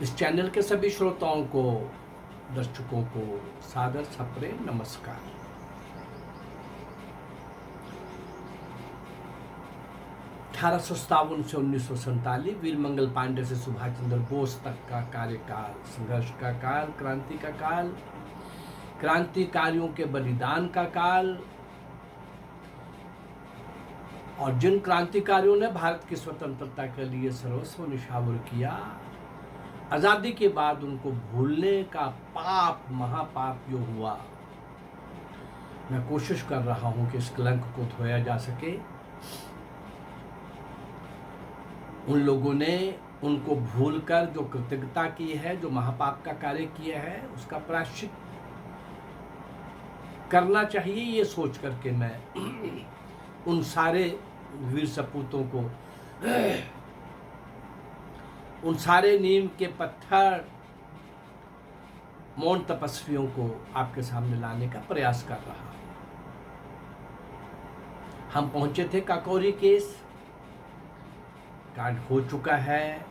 इस चैनल के सभी श्रोताओं को, दर्शकों को सादर सप्रेम नमस्कार। अठारह सौ सत्तावन से 1947 वीर मंगल पांडे से सुभाष चंद्र बोस तक का कार्यकाल, संघर्ष का काल, क्रांति का काल, क्रांतिकारियों के बलिदान का काल, और जिन क्रांतिकारियों ने भारत की स्वतंत्रता के लिए सर्वस्व निछावर किया, आजादी के बाद उनको भूलने का पाप, महापाप जो हुआ, मैं कोशिश कर रहा हूं कि इस कलंक को धोया जा सके। उन लोगों ने उनको भूलकर जो कृतज्ञता की है, जो महापाप का कार्य किया है, उसका प्रायश्चित करना चाहिए, ये सोच करके मैं उन सारे वीर सपूतों को, उन सारे नीम के पत्थर मौन तपस्वियों को आपके सामने लाने का प्रयास कर रहा हूं। हम पहुंचे थे काकोरी केस, कांड हो चुका है,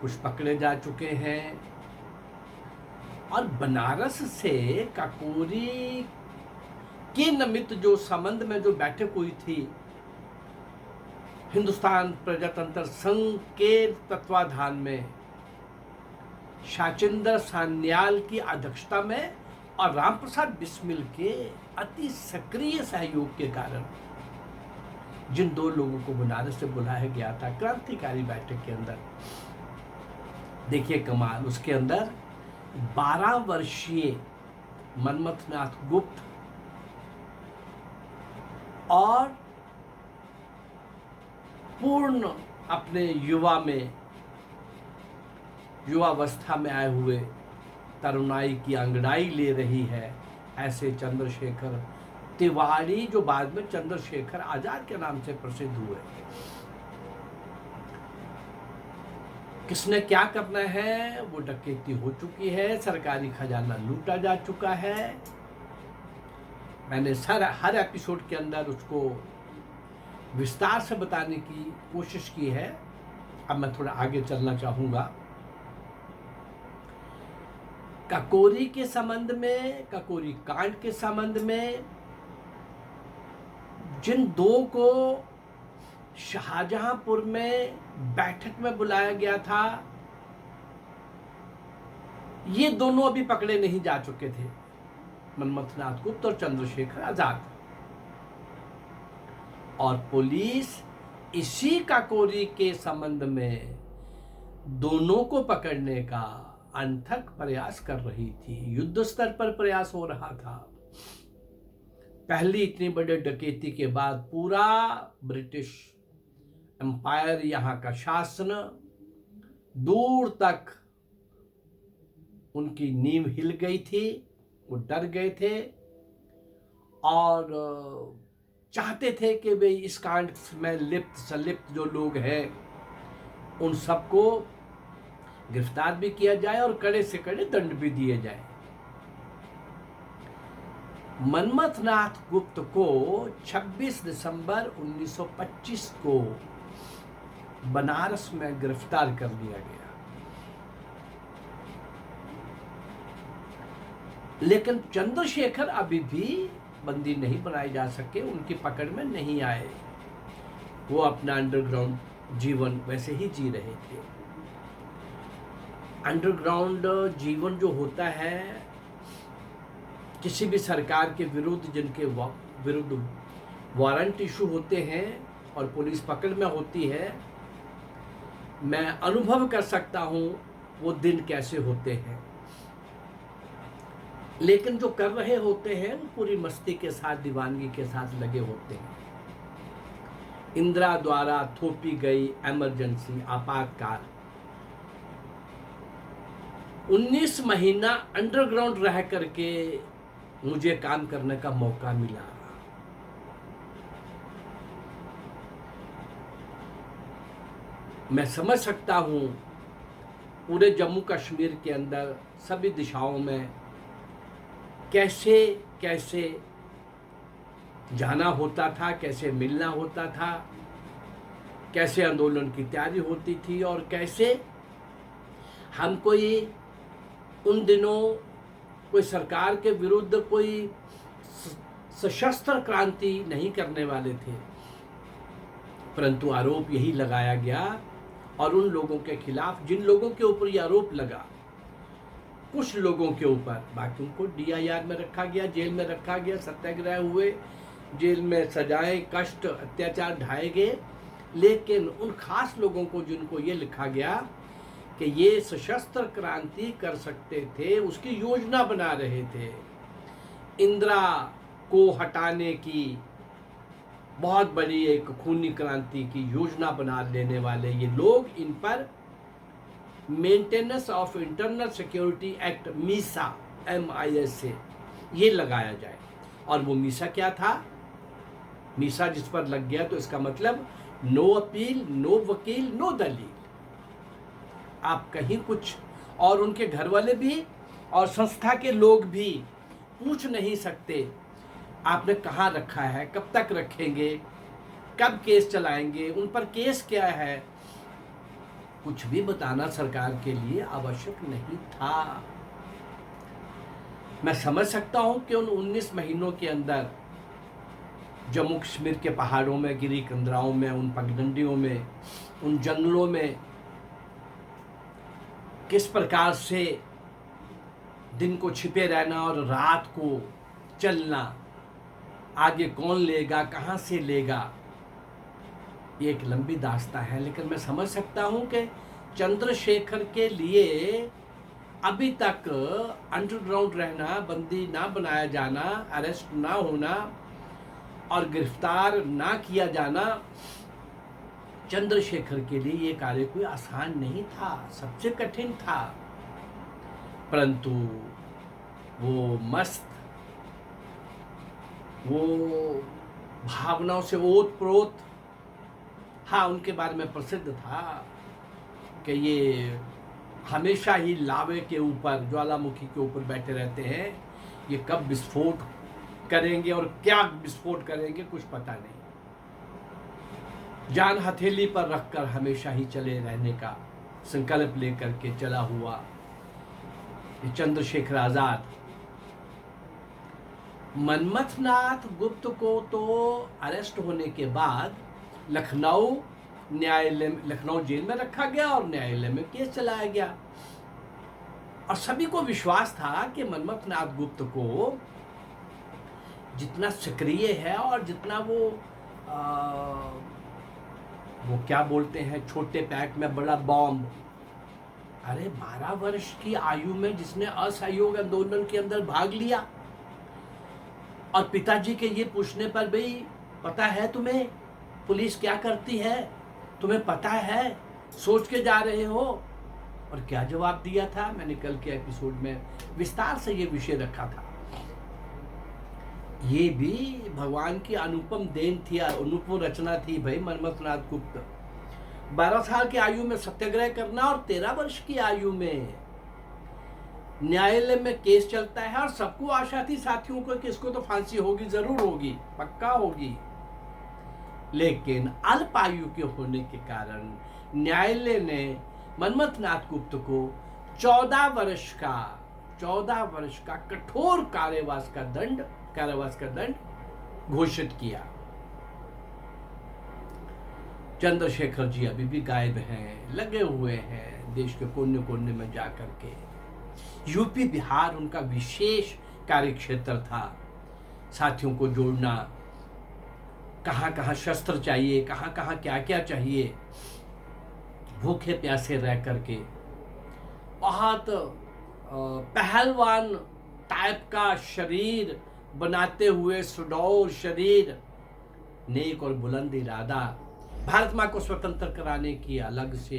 कुछ पकड़े जा चुके हैं, और बनारस से काकोरी के निमित्त जो संबंध में जो बैठक हुई थी, हिंदुस्तान प्रजातंत्र संघ के तत्वाधान में शाचिंदर सान्याल की अध्यक्षता में और रामप्रसाद बिस्मिल के अति सक्रिय सहयोग के कारण जिन दो लोगों को बनारस से बुलाया गया था क्रांतिकारी बैठक के अंदर, देखिए कमाल, उसके अंदर 12 वर्षीय मनमथनाथ गुप्त और पूर्ण अपने युवावस्था में आए हुए तरुणाई की अंगड़ाई ले रही है, ऐसे चंद्रशेखर तिवारी, जो बाद में चंद्रशेखर आजाद के नाम से प्रसिद्ध हुए। किसने क्या करना है, वो डकैती हो चुकी है, सरकारी खजाना लूटा जा चुका है। मैंने हर एपिसोड के अंदर उसको विस्तार से बताने की कोशिश की है। अब मैं थोड़ा आगे चलना चाहूंगा। काकोरी के संबंध में, काकोरी कांड के संबंध में, जिन दो को शाहजहांपुर में बैठक में बुलाया गया था, ये दोनों अभी पकड़े नहीं जा चुके थे, मनमथनाथ गुप्त और चंद्रशेखर आजाद। और पुलिस इसी काकोरी के संबंध में दोनों को पकड़ने का अनथक प्रयास कर रही थी। युद्ध स्तर पर प्रयास हो रहा था। पहली इतनी बड़ी डकैती के बाद पूरा ब्रिटिश एम्पायर, यहाँ का शासन, दूर तक उनकी नींव हिल गई थी। वो डर गए थे और चाहते थे कि भाई इस कांड में लिप्त संलिप्त जो लोग हैं उन सबको गिरफ्तार भी किया जाए और कड़े से कड़े दंड भी दिए जाए। मनमथनाथ गुप्त को 26 दिसंबर 1925 को बनारस में गिरफ्तार कर लिया गया, लेकिन चंद्रशेखर अभी भी बंदी नहीं बनाए जा सके, उनकी पकड़ में नहीं आए। वो अपना अंडरग्राउंड जीवन वैसे ही जी रहे थे। अंडरग्राउंड जीवन जो होता है, किसी भी सरकार के विरुद्ध, जिनके विरुद्ध वारंट इशू होते हैं और पुलिस पकड़ में होती है, मैं अनुभव कर सकता हूं वो दिन कैसे होते हैं। लेकिन जो कर रहे होते हैं पूरी मस्ती के साथ, दीवानगी के साथ लगे होते हैं। इंदिरा द्वारा थोपी गई इमरजेंसी, आपातकाल, 19 महीना अंडरग्राउंड रह करके मुझे काम करने का मौका मिला। मैं समझ सकता हूं पूरे जम्मू कश्मीर के अंदर सभी दिशाओं में कैसे कैसे जाना होता था, कैसे मिलना होता था, कैसे आंदोलन की तैयारी होती थी और कैसे हम कोई उन दिनों कोई सरकार के विरुद्ध कोई सशस्त्र क्रांति नहीं करने वाले थे, परंतु आरोप यही लगाया गया और उन लोगों के खिलाफ जिन लोगों के ऊपर यह आरोप लगा, कुछ लोगों के ऊपर, बाकी उनको DIR में रखा गया, जेल में रखा गया, सत्याग्रह हुए, जेल में सजाएं, कष्ट, अत्याचार ढाए गए, लेकिन उन खास लोगों को जिनको ये लिखा गया कि ये सशस्त्र क्रांति कर सकते थे, उसकी योजना बना रहे थे, इंदिरा को हटाने की बहुत बड़ी एक खूनी क्रांति की योजना बना लेने वाले ये लोग, इन पर maintenance of internal security act Misa MISA ये लगाया जाए। और वो मीसा क्या था? मीसा जिस पर लग गया तो इसका मतलब नो अपील, नो वकील, नो दलील। आप कहीं कुछ, और उनके घर वाले भी और संस्था के लोग भी पूछ नहीं सकते आपने कहाँ रखा है, कब तक रखेंगे, कब केस चलाएंगे, उन पर केस क्या है, कुछ भी बताना सरकार के लिए आवश्यक नहीं था। मैं समझ सकता हूं कि उन 19 महीनों के अंदर जम्मू कश्मीर के पहाड़ों में, गिरी कंदराओं में, उन पगडंडियों में, उन जंगलों में किस प्रकार से दिन को छिपे रहना और रात को चलना, आगे कौन लेगा, कहाँ से लेगा, ये एक लंबी दास्ता है। लेकिन मैं समझ सकता हूँ कि चंद्रशेखर के लिए अभी तक अंडरग्राउंड रहना, बंदी ना बनाया जाना, अरेस्ट ना होना और गिरफ्तार ना किया जाना, चंद्रशेखर के लिए ये कार्य कोई आसान नहीं था, सबसे कठिन था। परंतु वो मस्त, वो भावनाओं से ओत-प्रोत, हाँ, उनके बारे में प्रसिद्ध था कि ये हमेशा ही लावे के ऊपर, ज्वालामुखी के ऊपर बैठे रहते हैं, ये कब विस्फोट करेंगे और क्या विस्फोट करेंगे कुछ पता नहीं। जान हथेली पर रखकर हमेशा ही चले रहने का संकल्प लेकर के चला हुआ ये चंद्रशेखर आजाद। मनमथनाथ गुप्त को तो अरेस्ट होने के बाद लखनऊ जेल में रखा गया और न्यायालय में केस चलाया गया, और सभी को विश्वास था कि मनमथनाथ गुप्त को जितना सक्रिय है और जितना वो क्या बोलते हैं, छोटे पैक में बड़ा बॉम्ब, अरे 12 वर्ष की आयु में जिसने असहयोग आंदोलन के अंदर भाग लिया, और पिताजी के ये पूछने पर, भाई पता है तुम्हें पुलिस क्या करती है, तुम्हें पता है, सोच के जा रहे हो, और क्या जवाब दिया था, मैंने कल के एपिसोड में विस्तार से ये विषय रखा था। ये भी भगवान की अनुपम देन थी, अनुपम रचना थी भाई। मनमथनाथ गुप्त 12 साल की आयु में सत्याग्रह करना और 13 वर्ष की आयु में न्यायालय में केस चलता है, और सबको आशा थी साथियों को कि इसको तो फांसी होगी, जरूर होगी, पक्का होगी, लेकिन अल्प आयु के होने के कारण न्यायालय ने मनमथनाथ गुप्त को 14 वर्ष का कठोर कारावास का दंड घोषित किया। चंद्रशेखर जी अभी भी गायब हैं, लगे हुए हैं देश के कोने कोने में जाकर के। यूपी बिहार उनका विशेष कार्य क्षेत्र था, साथियों को जोड़ना, कहाँ कहाँ शस्त्र चाहिए, कहाँ कहाँ क्या क्या चाहिए, भूखे प्यासे रह करके बहुत पहलवान टाइप का शरीर बनाते हुए, सुडौल शरीर, नेक और बुलंद इरादा, भारत माँ को स्वतंत्र कराने की अलग से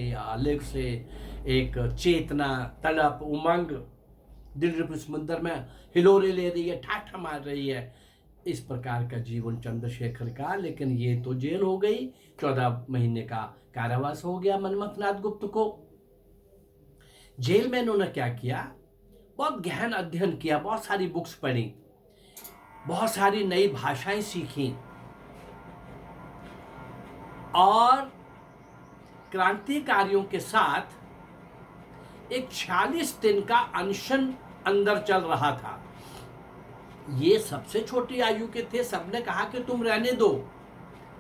एक चेतना, तड़प, उमंग दिल रूपी समुद्र में हिलोरे ले रही है, ठाठा मार रही है, इस प्रकार का जीवन चंद्रशेखर का। लेकिन ये तो जेल हो गई, 14 महीने का कारावास हो गया मनमथनाथ गुप्त को। जेल में इन्होंने क्या किया, बहुत गहन अध्ययन किया, बहुत सारी बुक्स पढ़ी, बहुत सारी नई भाषाएं सीखी, और क्रांतिकारियों के साथ एक 46 दिन का अनशन अंदर चल रहा था। ये सबसे छोटी आयु के थे, सबने कहा कि तुम रहने दो,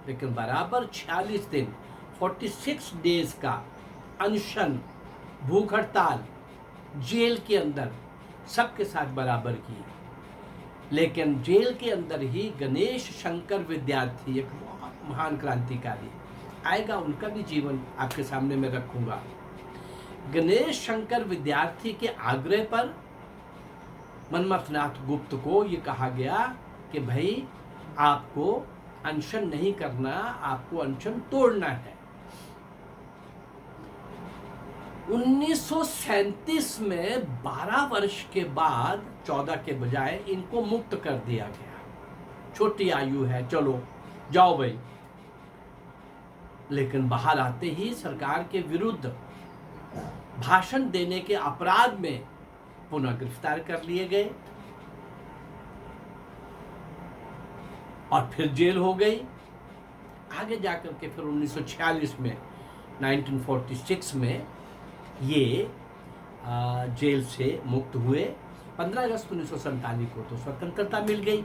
लेकिन बराबर 46 दिन 46 डेज का अनशन, भूख हड़ताल जेल के अंदर सबके साथ बराबर की। लेकिन जेल के अंदर ही गणेश शंकर विद्यार्थी, एक बहुत महान क्रांतिकारी आएगा, उनका भी जीवन आपके सामने मैं रखूंगा। गणेश शंकर विद्यार्थी के आग्रह पर मनमथनाथ गुप्त को ये कहा गया कि भाई आपको अनशन नहीं करना, आपको अनशन तोड़ना है। 1937 में 12 वर्ष के बाद 14 के बजाय इनको मुक्त कर दिया गया। छोटी आयु है, चलो जाओ भाई। लेकिन बाहर आते ही सरकार के विरुद्ध भाषण देने के अपराध में पुनः गिरफ्तार कर लिए गए और फिर जेल हो गई। आगे जाकर के फिर 1946 में 1946 में ये जेल से मुक्त हुए। 15 अगस्त 1947 को तो स्वतंत्रता मिल गई।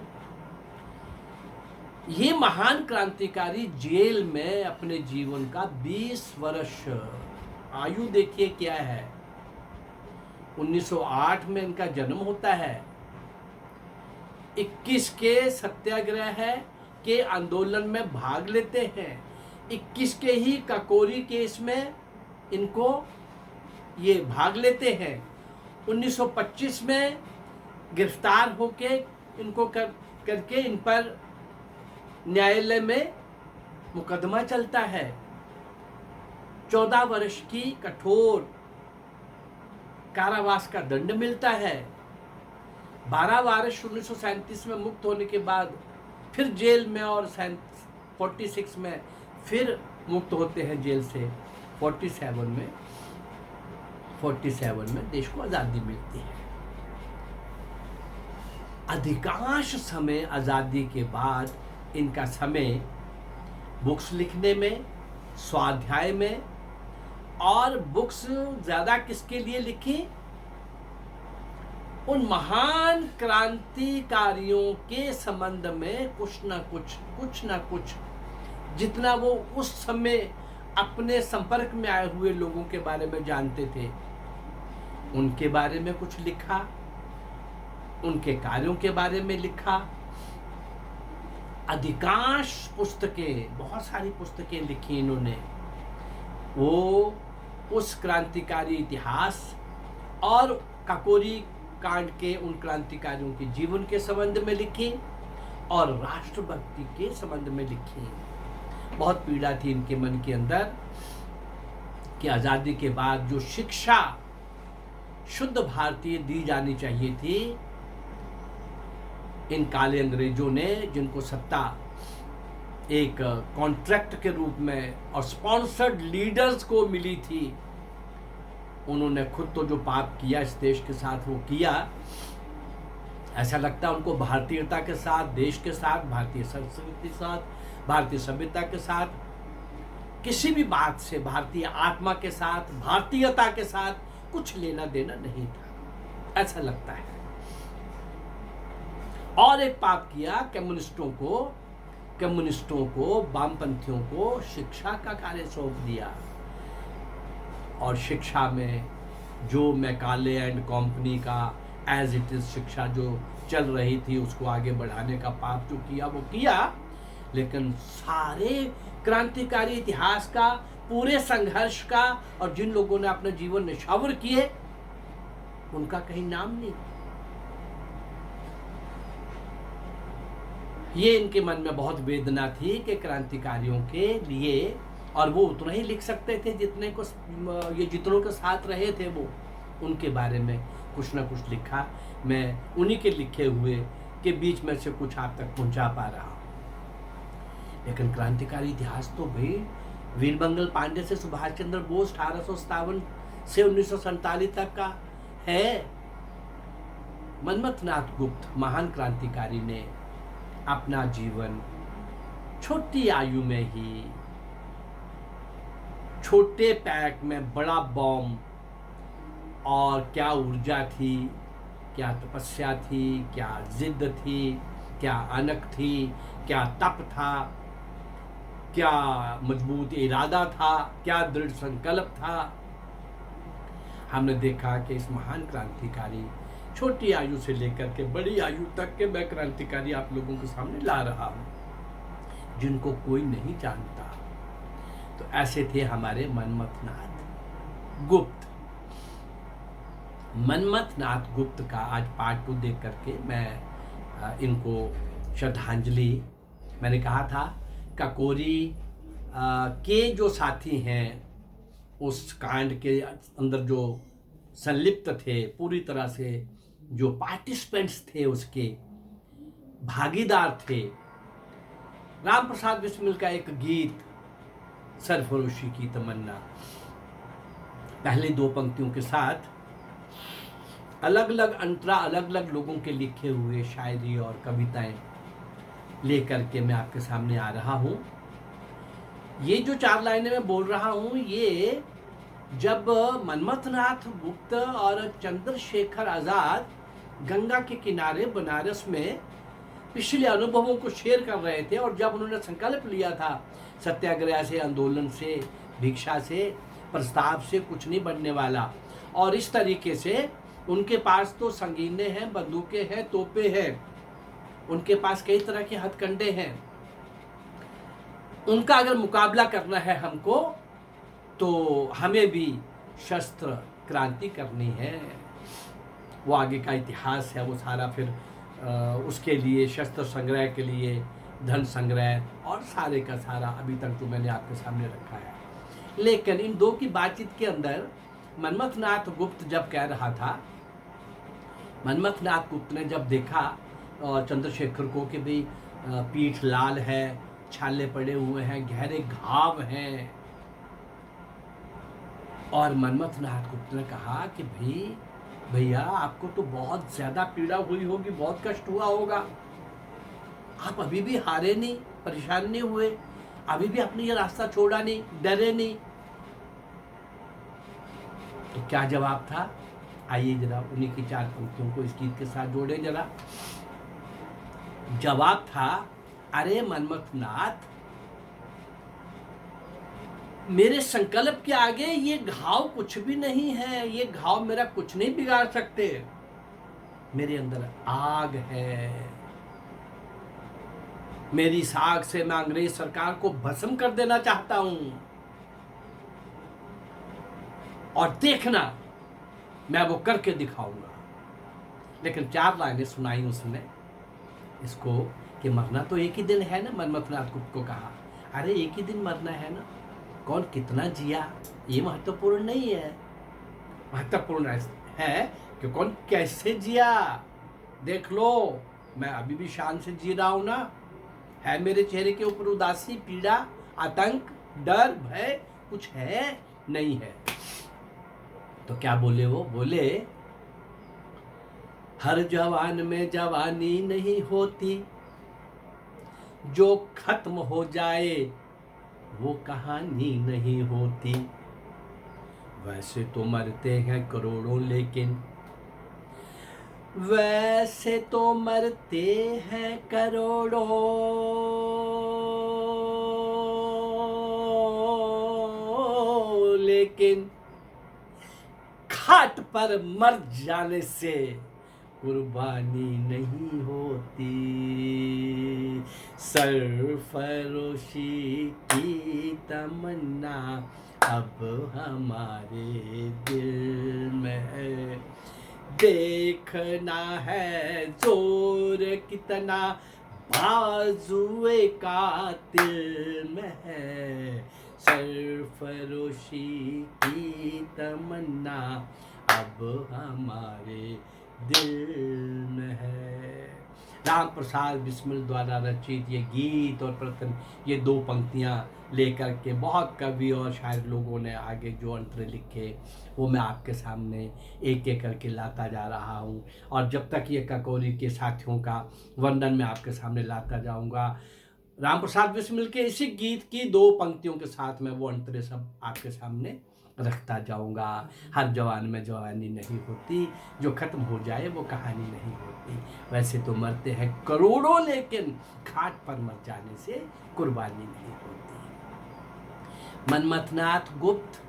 ये महान क्रांतिकारी जेल में अपने जीवन का 20 वर्ष, आयु देखिए क्या है, 1908 में इनका जन्म होता है। 21 के सत्याग्रह के आंदोलन में भाग लेते हैं। 21 के ही काकोरी केस में इनको ये भाग लेते हैं। 1925 में गिरफ्तार होके इनको करके इन पर न्यायालय में मुकदमा चलता है। 14 वर्ष की कठोर कारावास का दंड मिलता है। 12 वर्ष 1937 में मुक्त होने के बाद फिर जेल में, और 46 में फिर मुक्त होते हैं जेल से। 47 में देश को आज़ादी मिलती है। अधिकांश समय आज़ादी के बाद इनका समय बुक्स लिखने में, स्वाध्याय में, और बुक्स ज़्यादा किसके लिए लिखी? उन महान क्रांतिकारियों के संबंध में कुछ ना कुछ जितना वो उस समय अपने संपर्क में आए हुए लोगों के बारे में जानते थे, उनके बारे में कुछ लिखा, उनके कार्यों के बारे में लिखा। अधिकांश पुस्तकें, बहुत सारी पुस्तकें लिखी इन्होंने। वो उस क्रांतिकारी इतिहास और काकोरी कांड के उन क्रांतिकारियों के जीवन के संबंध में लिखी और राष्ट्रभक्ति के संबंध में लिखी। बहुत पीड़ा थी इनके मन के अंदर कि आज़ादी के बाद जो शिक्षा शुद्ध भारतीय दी जानी चाहिए थी, इन काले अंग्रेजों ने, जिनको सत्ता एक कॉन्ट्रैक्ट के रूप में और स्पॉन्सर्ड लीडर्स को मिली थी, उन्होंने खुद तो जो पाप किया इस देश के साथ वो किया। ऐसा लगता है उनको भारतीयता के साथ, देश के साथ, भारतीय संस्कृति के साथ, भारतीय सभ्यता के साथ, किसी भी बात से, भारतीय आत्मा के साथ, भारतीयता के साथ कुछ लेना देना नहीं था, ऐसा लगता है। और एक पाप किया, कम्युनिस्टों को, वामपंथियों को शिक्षा का कार्य सौंप दिया। और शिक्षा में जो मैकाले एंड कंपनी का एज इट इज शिक्षा जो चल रही थी, उसको आगे बढ़ाने का पाप जो किया वो किया। लेकिन सारे क्रांतिकारी इतिहास का, पूरे संघर्ष का, और जिन लोगों ने अपना जीवन निछावर किए, उनका कहीं नाम नहीं। ये इनके मन में बहुत वेदना थी कि क्रांतिकारियों के लिए, और वो उतना ही लिख सकते थे जितनों के साथ रहे थे वो, उनके बारे में कुछ ना कुछ लिखा। मैं उन्हीं के लिखे हुए के बीच में से कुछ आप तक पहुंचा पा रहा हूँ। लेकिन क्रांतिकारी इतिहास तो भाई वीरमंगल पांडे से सुभाष चंद्र बोस 1857 से 1947 तक का है। मनमथनाथ गुप्त महान क्रांतिकारी ने अपना जीवन छोटी आयु में ही, छोटे पैक में बड़ा बॉम्ब और क्या ऊर्जा थी, क्या तपस्या थी, क्या जिद थी, क्या अनक थी, क्या तप था, क्या मजबूत इरादा था, क्या दृढ़ संकल्प था। हमने देखा कि इस महान क्रांतिकारी, छोटी आयु से लेकर के बड़ी आयु तक के मैं क्रांतिकारी आप लोगों के सामने ला रहा हूं, जिनको कोई नहीं जानता। तो ऐसे थे हमारे मनमथनाथ गुप्त। मनमथनाथ गुप्त का आज पार्ट 2 देख करके मैं इनको श्रद्धांजलि, मैंने कहा था काकोरी के जो साथी हैं उस कांड के अंदर जो संलिप्त थे, पूरी तरह से जो पार्टिसिपेंट्स थे, उसके भागीदार थे। राम प्रसाद बिस्मिल का एक गीत सरफरोशी की तमन्ना, पहले 2 पंक्तियों के साथ अलग अलग अंतरा, अलग अलग लोगों के लिखे हुए शायरी और कविताएं लेकर के मैं आपके सामने आ रहा हूं। ये जो 4 लाइनें मैं बोल रहा हूं, ये जब मनमथनाथ गुप्त और चंद्रशेखर आजाद गंगा के किनारे बनारस में पिछले अनुभवों को शेयर कर रहे थे, और जब उन्होंने संकल्प लिया था सत्याग्रह से, आंदोलन से, भिक्षा से, प्रस्ताव से कुछ नहीं बनने वाला, और इस तरीके से उनके पास तो संगीने हैं, बंदूकें हैं, तोपे हैं, उनके पास कई तरह के हथकंडे हैं, उनका अगर मुकाबला करना है हमको तो हमें भी शस्त्र क्रांति करनी है। वो आगे का इतिहास है, वो सारा फिर उसके लिए शस्त्र संग्रह के लिए धन संग्रह और सारे का सारा अभी तक जो मैंने आपके सामने रखा है। लेकिन इन 2 की बातचीत के अंदर मनमथनाथ गुप्त जब कह रहा था, मनमथनाथ गुप्त ने जब देखा चंद्रशेखर को कि भाई पीठ लाल है, छाले पड़े हुए हैं, गहरे घाव हैं, और मनमथनाथ गुप्त ने कहा कि भैया आपको तो बहुत ज्यादा पीड़ा हुई होगी, बहुत कष्ट हुआ होगा, आप अभी भी हारे नहीं, परेशान नहीं हुए, अभी भी आपने ये रास्ता छोड़ा नहीं, डरे नहीं। तो क्या जवाब था, आइए जरा उन्हीं की 4 पंक्तियों को इस गीत के साथ जोड़े जरा। जवाब था, अरे मनमथनाथ, मेरे संकल्प के आगे ये घाव कुछ भी नहीं है, ये घाव मेरा कुछ नहीं बिगाड़ सकते। मेरे अंदर आग है, मेरी इस आग से मैं अंग्रेज सरकार को भस्म कर देना चाहता हूं, और देखना मैं वो करके दिखाऊंगा। लेकिन 4 लाइनें सुनाई उसने इसको कि मरना तो एक ही दिन है ना। मनमथनाथ गुप्त को कहा, अरे एक ही दिन मरना है ना, कौन कितना जिया ये महत्वपूर्ण नहीं है, महत्वपूर्ण है कि कौन कैसे जिया। देख लो, मैं अभी भी शान से जी रहा हूं ना, है मेरे चेहरे के ऊपर उदासी, पीड़ा, आतंक, डर, भय कुछ है नहीं है। तो क्या बोले वो, बोले हर जवान में जवानी नहीं होती, जो खत्म हो जाए वो कहानी नहीं होती। वैसे तो मरते हैं करोड़ों, लेकिन वैसे तो मरते हैं करोड़ों, लेकिन खाट पर मर जाने से कुर्बानी नहीं होती। सरफरोशी की तमन्ना अब हमारे दिल में है, देखना है जोर कितना बाजुए कातिल में है। सरफरोशी की तमन्ना अब हमारे दिल में है। राम प्रसाद बिस्मिल द्वारा रचित ये गीत और प्रथम ये 2 पंक्तियाँ लेकर के बहुत कवि और शायर लोगों ने आगे जो अंतर लिखे वो मैं आपके सामने एक एक करके लाता जा रहा हूँ। और जब तक ये काकोरी के साथियों का वर्णन मैं आपके सामने लाता जाऊँगा, राम प्रसाद बिस्मिल के इसी गीत की 2 पंक्तियों के साथ मैं वो अंतरे सब आपके सामने रखता जाऊंगा। हर जवान में जवानी नहीं होती, जो खत्म हो जाए वो कहानी नहीं होती। वैसे तो मरते हैं करोड़ों, लेकिन घाट पर मर जाने से कुर्बानी नहीं होती। मनमथनाथ गुप्त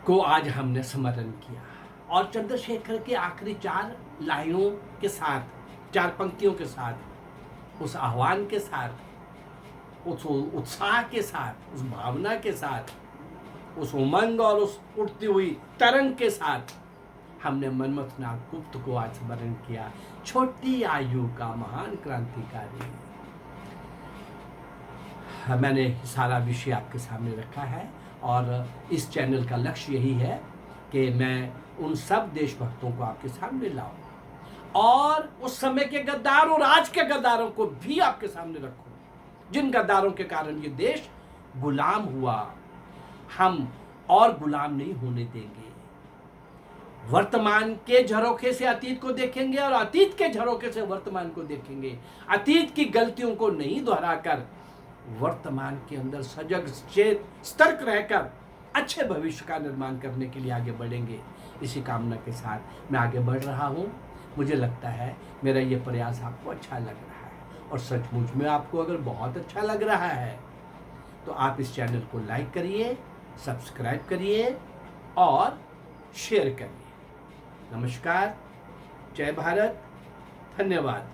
को आज हमने स्मरण किया, और चंद्रशेखर के आखिरी 4 लाइनों के साथ, 4 पंक्तियों के साथ, उस आह्वान के साथ, उस उत्साह के साथ, उस भावना के साथ, उस उमंग और उस उठती हुई तरंग के साथ हमने मनमथनाथ गुप्त को आज स्मरण किया। छोटी आयु का महान क्रांतिकारी। मैंने सारा विषय आपके सामने रखा है, और इस चैनल का लक्ष्य यही है कि मैं उन सब देशभक्तों को आपके सामने लाऊं, और उस समय के गद्दारों और आज के गद्दारों को भी आपके सामने रखूं, जिन गद्दारों के कारण ये देश गुलाम हुआ। हम और गुलाम नहीं होने देंगे। वर्तमान के झरोखे से अतीत को देखेंगे, और अतीत के झरोखे से वर्तमान को देखेंगे। अतीत की गलतियों को नहीं दोहराकर वर्तमान के अंदर सजग सतर्क रहकर अच्छे भविष्य का निर्माण करने के लिए आगे बढ़ेंगे। इसी कामना के साथ मैं आगे बढ़ रहा हूँ। मुझे लगता है मेरा ये प्रयास आपको अच्छा लग रहा है, और सचमुच में आपको अगर बहुत अच्छा लग रहा है तो आप इस चैनल को लाइक करिए, सब्सक्राइब करिए और शेयर करिए। नमस्कार, जय भारत, धन्यवाद।